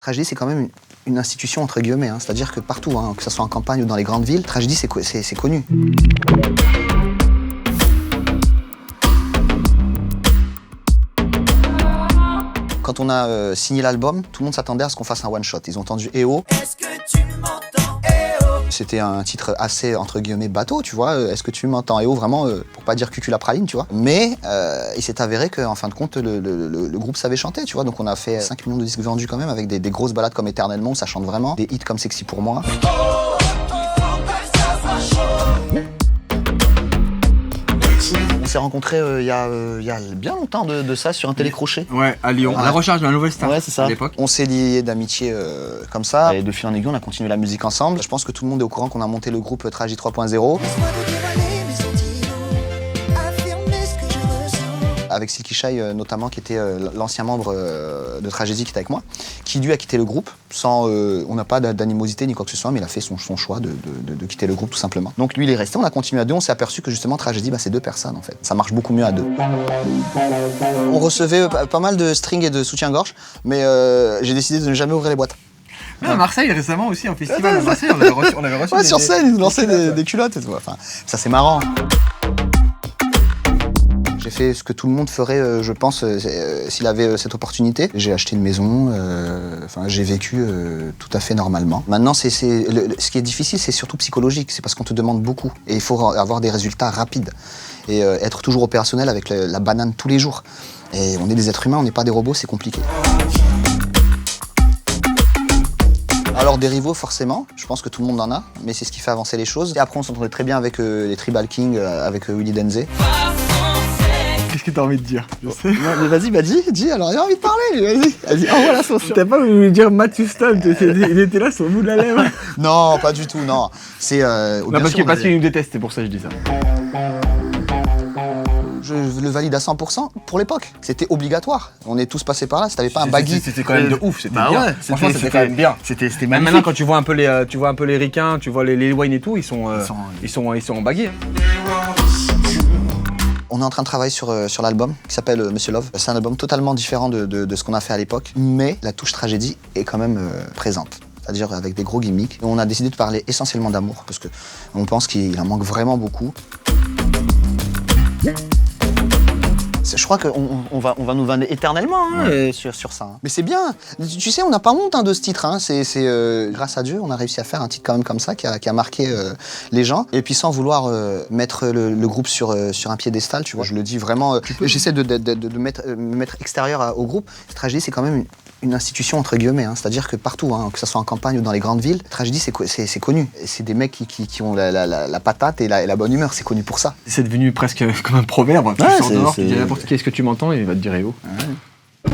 Tragédie, c'est quand même une institution entre guillemets, hein. C'est-à-dire que partout, hein, que ce soit en campagne ou dans les grandes villes, Tragédie, c'est connu. Quand on a signé l'album, tout le monde s'attendait à ce qu'on fasse un one-shot. Ils ont entendu EO. Est-ce que tu m'entends, EO? C'était un titre assez, entre guillemets, bateau, tu vois. Est-ce que tu m'entends, EO? Vraiment, pour pas dire cucul la praline, tu vois. Mais il s'est avéré qu'en fin de compte, le groupe savait chanter, tu vois. Donc on a fait 5 millions de disques vendus quand même, avec des grosses balades comme Éternellement, où ça chante vraiment. Des hits comme Sexy pour moi. On s'est rencontrés il y a bien longtemps de ça sur un télécrochet. Ouais, à Lyon, à la recherche de la nouvelle star. Ouais, c'est ça. À l'époque. On s'est liés d'amitié comme ça, et de fil en aiguille, on a continué la musique ensemble. Je pense que tout le monde est au courant qu'on a monté le groupe Tragie 3.0. Avec Silky Shy notamment, qui était l'ancien membre de Tragédie qui était avec moi, qui lui a quitté le groupe sans... on n'a pas d'animosité ni quoi que ce soit, mais il a fait son choix de quitter le groupe tout simplement. Donc lui il est resté, on a continué à deux, on s'est aperçu que justement Tragédie, c'est deux personnes en fait. Ça marche beaucoup mieux à deux. On recevait pas mal de strings et de soutien-gorge, mais j'ai décidé de ne jamais ouvrir les boîtes. À Marseille récemment aussi, en festival à Marseille, on avait reçu ouais, sur scène, ils nous lançaient des culottes et tout. Enfin, ça c'est marrant. J'ai fait ce que tout le monde ferait, je pense, s'il avait cette opportunité. J'ai acheté une maison, j'ai vécu tout à fait normalement. Maintenant, ce qui est difficile, c'est surtout psychologique. C'est parce qu'on te demande beaucoup. Et il faut avoir des résultats rapides. Et être toujours opérationnel avec la banane tous les jours. Et on est des êtres humains, on n'est pas des robots, c'est compliqué. Alors des rivaux forcément, je pense que tout le monde en a, mais c'est ce qui fait avancer les choses. Et après on s'entendait très bien avec les Tribal Kings, avec Willy Denze. Qu'est-ce que t'as envie de dire? Je sais. Non, mais vas-y, bah dis, alors il a envie de parler, lui, vas-y, envoie la sauce. T'as pas voulu lui dire Matthew Stone, il était là sur le bout de la lèvre. Non, pas du tout, non. C'est... non, parce qu'il nous déteste, c'est pour ça que je dis ça. Je le valide à 100% pour l'époque. C'était obligatoire. On est tous passés par là. Si t'avais pas un baggy... C'était quand même de ouf, c'était bien. Ouais, franchement, c'était quand même bien. C'était magnifique. Maintenant, quand tu vois un peu les ricains, tu vois les Wayne et tout, ils sont en baggy. Hein. On est en train de travailler sur l'album qui s'appelle Monsieur Love. C'est un album totalement différent de ce qu'on a fait à l'époque, mais la touche tragédie est quand même présente. C'est-à-dire avec des gros gimmicks. On a décidé de parler essentiellement d'amour, parce qu'on pense qu'il en manque vraiment beaucoup. Je crois qu'on va nous vanner éternellement sur ça. Hein. Mais c'est bien. Tu sais, on n'a pas honte de ce titre. Hein. Grâce à Dieu, on a réussi à faire un titre quand même comme ça, qui a marqué les gens. Et puis sans vouloir mettre le groupe sur un piédestal, tu vois. Je le dis vraiment. J'essaie de me mettre extérieur au groupe. Tragédie, c'est quand même une institution entre guillemets. Hein. C'est-à-dire que partout, hein, que ce soit en campagne ou dans les grandes villes, Tragédie, c'est connu. C'est des mecs qui ont la patate et la bonne humeur. C'est connu pour ça. C'est devenu presque comme un proverbe. Tu sors dehors, tu dis n'importe qui, est-ce que tu m'entends? Et il va te dire EO. Ouais.